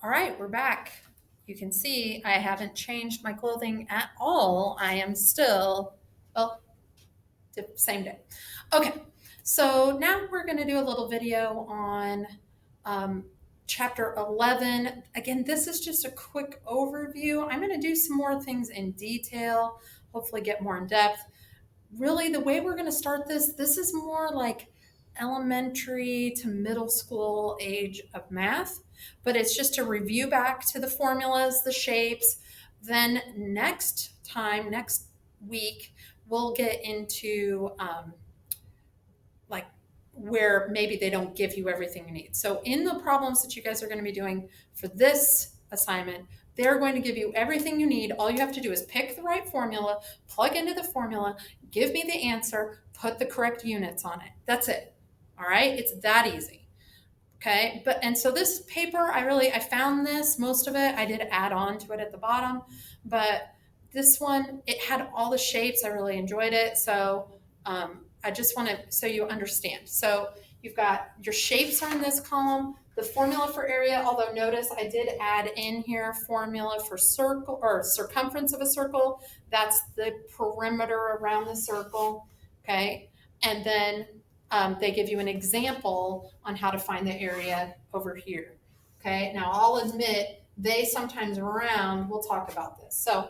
All right, we're back. You can see I haven't changed my clothing at all. I am still, well, the same day. Okay, so now we're going to do a little video on um, chapter 11. Again, this is just a quick overview. I'm going to do some more things in detail, hopefully get more in depth. Really, the way we're going to start this is more like elementary to middle school age of math, but it's just to review back to the formulas, the shapes. Then next week, we'll get into like where maybe they don't give you everything you need. So in the problems that you guys are going to be doing for this assignment, they're going to give you everything you need. All you have to do is pick the right formula, plug into the formula, give me the answer, put the correct units on it. That's it. All right? It's that easy. Okay? And so this paper, I found this, most of it, I did add on to it at the bottom, but this one, it had all the shapes. I really enjoyed it. So I just want to, so you understand. So you've got your shapes are in this column, the formula for area, although notice I did add in here formula for circle or circumference of a circle. That's the perimeter around the circle. Okay. And then they give you an example on how to find the area over here. Okay. Now I'll admit they sometimes round. We'll talk about this. So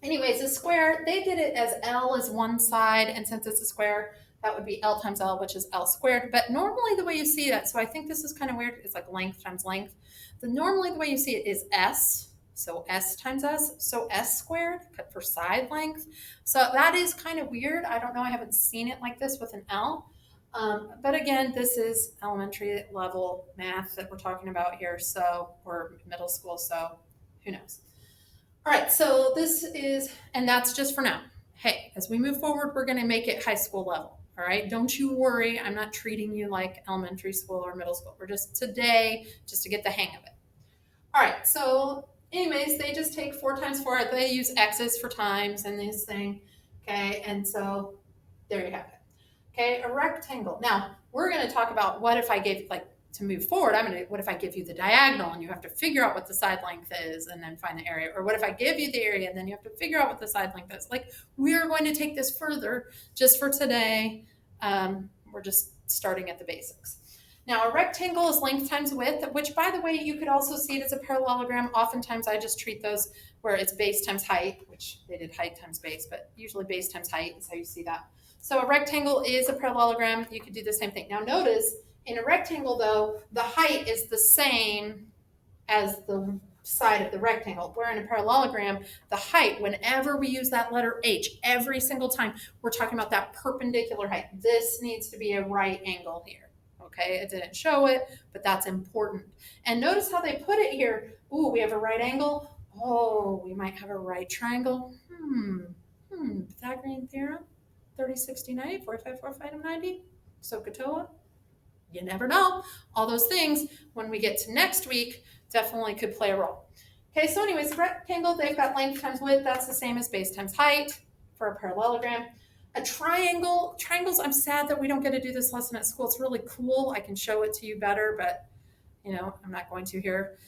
anyways, a square, they did it as L is one side, and since it's a square, that would be L times L, which is L squared. But normally the way you see that, so I think this is kind of weird, it's like length times length. Normally the way you see it is S, so S times S, so S squared for side length. So that is kind of weird. I don't know, I haven't seen it like this with an L. But again, this is elementary level math that we're talking about here, so, or middle school, so who knows. All right, so this is, and that's just for now. Hey, as we move forward, we're going to make it high school level. All right, don't you worry. I'm not treating you like elementary school or middle school. We're just today, just to get the hang of it. All right, so anyways, they just take 4 times 4. They use X's for times and this thing. Okay, and so there you have it. Okay, a rectangle. Now, we're going to talk about what if I gave, like, to move forward, what if I give you the diagonal and you have to figure out what the side length is and then find the area? Or what if I give you the area and then you have to figure out what the side length is? Like, we are going to take this further just for today. We're just starting at the basics. Now, a rectangle is length times width, which, by the way, you could also see it as a parallelogram. Oftentimes, I just treat those where it's base times height, which they did height times base, but usually base times height is how you see that. So a rectangle is a parallelogram. You could do the same thing. Now, notice, in a rectangle, though, the height is the same as the side of the rectangle. Where in a parallelogram, the height, whenever we use that letter H, every single time, we're talking about that perpendicular height. This needs to be a right angle here. Okay, it didn't show it, but that's important. And notice how they put it here. Ooh, we have a right angle. Oh, we might have a right triangle. Pythagorean theorem, 30, 60, 90, 45, 45, 90. SOHCAHTOA. You never know. All those things, when we get to next week, definitely could play a role. Okay, so anyways, rectangle, they've got length times width. That's the same as base times height for a parallelogram. A triangle, triangles, I'm sad that we don't get to do this lesson at school. It's really cool. I can show it to you better, but I'm not going to here.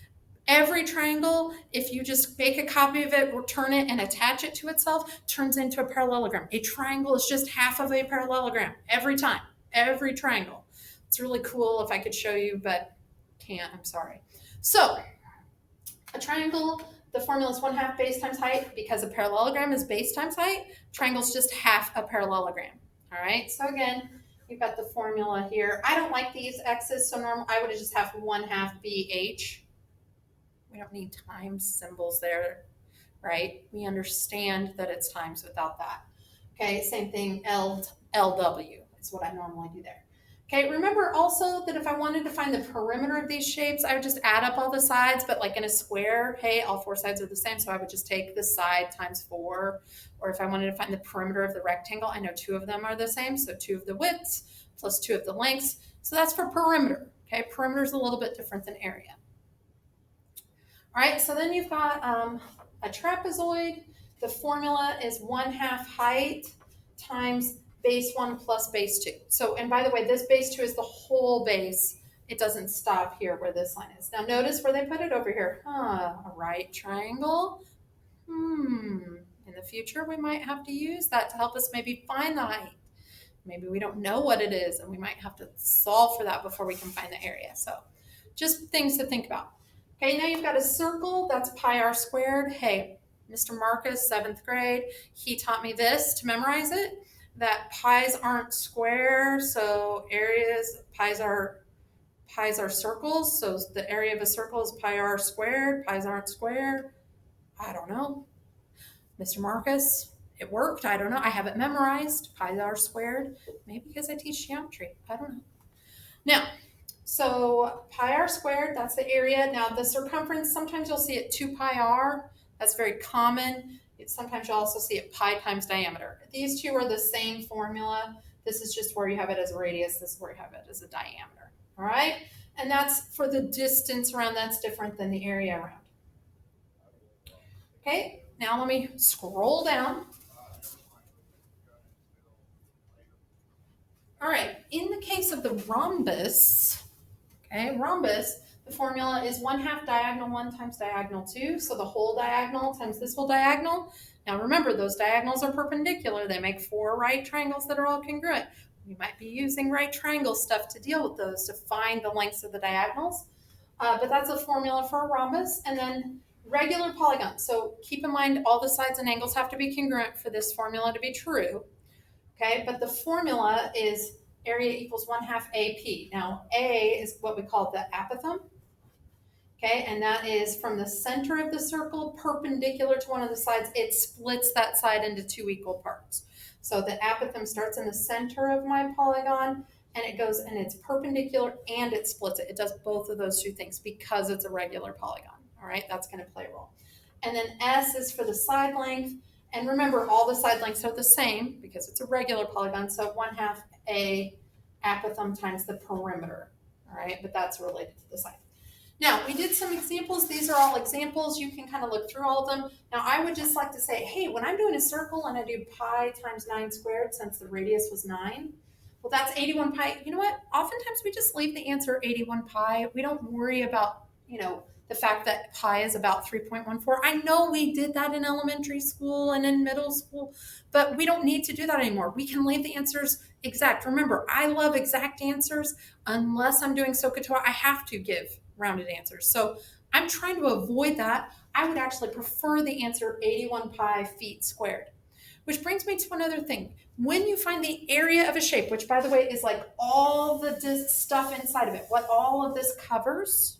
Every triangle, if you just make a copy of it, return it, and attach it to itself, turns into a parallelogram. A triangle is just half of a parallelogram every time, every triangle. It's really cool if I could show you, but can't, I'm sorry. So a triangle, the formula is 1/2 base times height. Because a parallelogram is base times height, triangle is just half a parallelogram. All right, so again, we've got the formula here. I don't like these X's, so normal, I would just have 1/2 BH. We don't need times symbols there, right? We understand that it's times without that. Okay, same thing, LW is what I normally do there. Okay, remember also that if I wanted to find the perimeter of these shapes, I would just add up all the sides, but like in a square, hey, all 4 sides are the same, so I would just take the side times 4. Or if I wanted to find the perimeter of the rectangle, I know 2 of them are the same, so 2 of the widths plus 2 of the lengths. So that's for perimeter. Okay, perimeter is a little bit different than area. All right, so then you've got a trapezoid. The formula is 1/2 height times base 1 plus base 2. So, and by the way, this base 2 is the whole base it doesn't stop here where this line is. Now notice where they put it over here. A right triangle. In the future, we might have to use that to help us maybe find the height. Maybe we don't know what it is, and we might have to solve for that before we can find the area. So just things to think about. Okay, now you've got a circle, that's pi r squared. Hey, Mr. Marcus, 7th grade, he taught me this to memorize it, that pi's aren't square, so pi's are circles, so the area of a circle is pi r squared, pi's aren't square. I don't know. Mr. Marcus, it worked. I don't know. I have it memorized. Pi r squared. Maybe because I teach geometry. I don't know. Now, so pi r squared, that's the area. Now the circumference, sometimes you'll see it 2 pi r. That's very common. Sometimes you'll also see it pi times diameter. These two are the same formula. This is just where you have it as a radius. This is where you have it as a diameter. All right? And that's for the distance around. That's different than the area around. Okay, now let me scroll down. All right, in the case of the rhombus, the formula is 1/2 diagonal 1 times diagonal 2, so the whole diagonal times this whole diagonal. Now remember, those diagonals are perpendicular. They make 4 right triangles that are all congruent. We might be using right triangle stuff to deal with those, to find the lengths of the diagonals. But that's a formula for a rhombus. And then regular polygon. So keep in mind all the sides and angles have to be congruent for this formula to be true. Okay, but the formula is area equals 1/2 AP. Now, A is what we call the apothem. Okay, and that is from the center of the circle perpendicular to one of the sides. It splits that side into 2 equal parts. So the apothem starts in the center of my polygon, and it goes and it's perpendicular and it splits it. It does both of those two things because it's a regular polygon. All right, that's going to play a role. And then S is for the side length. And remember, all the side lengths are the same because it's a regular polygon. So 1/2 A apothem times the perimeter. All right, but that's related to the side. Now, we did some examples. These are all examples. You can kind of look through all of them. Now, I would just like to say, hey, when I'm doing a circle and I do pi times 9 squared, since the radius was 9, well, that's 81 pi. You know what? Oftentimes we just leave the answer 81 pi. We don't worry about, the fact that pi is about 3.14. I know we did that in elementary school and in middle school, but we don't need to do that anymore. We can leave the answers exact. Remember, I love exact answers. Unless I'm doing SOHCAHTOA, I have to give rounded answers. So I'm trying to avoid that. I would actually prefer the answer 81 pi feet squared. Which brings me to another thing. When you find the area of a shape, which by the way is like all the stuff inside of it, what all of this covers,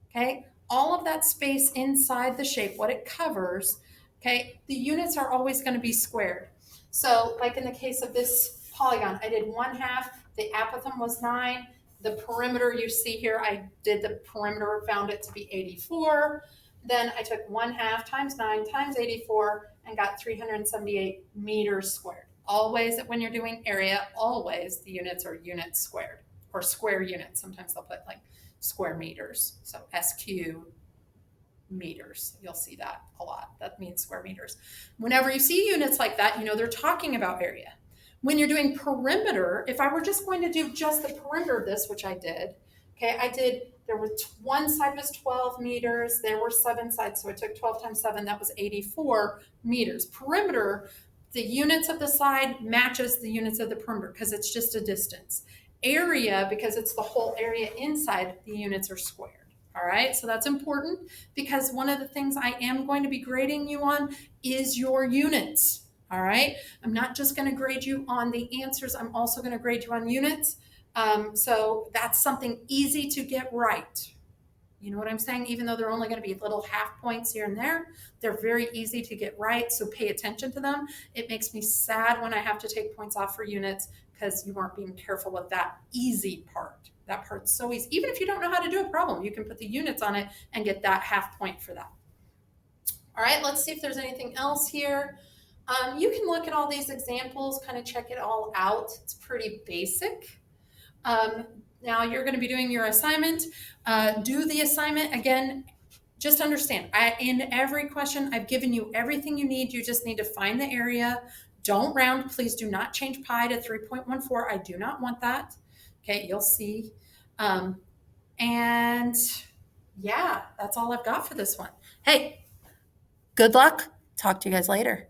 okay, all of that space inside the shape, what it covers, okay, the units are always going to be squared. So like in the case of this polygon, I did 1/2, the apothem was 9, the perimeter you see here, I did the perimeter, found it to be 84, then I took 1/2 times 9 times 84 and got 378 meters squared. Always, when you're doing area, always the units are units squared, or square units. Sometimes they'll put like square meters. So SQ meters, you'll see that a lot. That means square meters. Whenever you see units like that, they're talking about area. When you're doing perimeter, if I were just going to do just the perimeter of this, which I did, okay, there was one side was 12 meters, there were 7 sides, so I took 12 times 7, that was 84 meters. Perimeter, the units of the side matches the units of the perimeter because it's just a distance. Area, because it's the whole area inside, the units are squared. All right, so that's important because one of the things I am going to be grading you on is your units. All right, I'm not just going to grade you on the answers, I'm also going to grade you on units. So that's something easy to get right. You know what I'm saying? Even though they're only going to be little half points here and there, they're very easy to get right, so pay attention to them. It makes me sad when I have to take points off for units because you aren't being careful with that easy part. That part's so easy. Even if you don't know how to do a problem, you can put the units on it and get that half point for that. All right, let's see if there's anything else here. You can look at all these examples, kind of check it all out. It's pretty basic. Now you're going to be doing your assignment. Do the assignment. Again, just understand, in every question, I've given you everything you need. You just need to find the area. Don't round. Please do not change pi to 3.14. I do not want that. Okay, you'll see. And yeah, that's all I've got for this one. Hey, good luck. Talk to you guys later.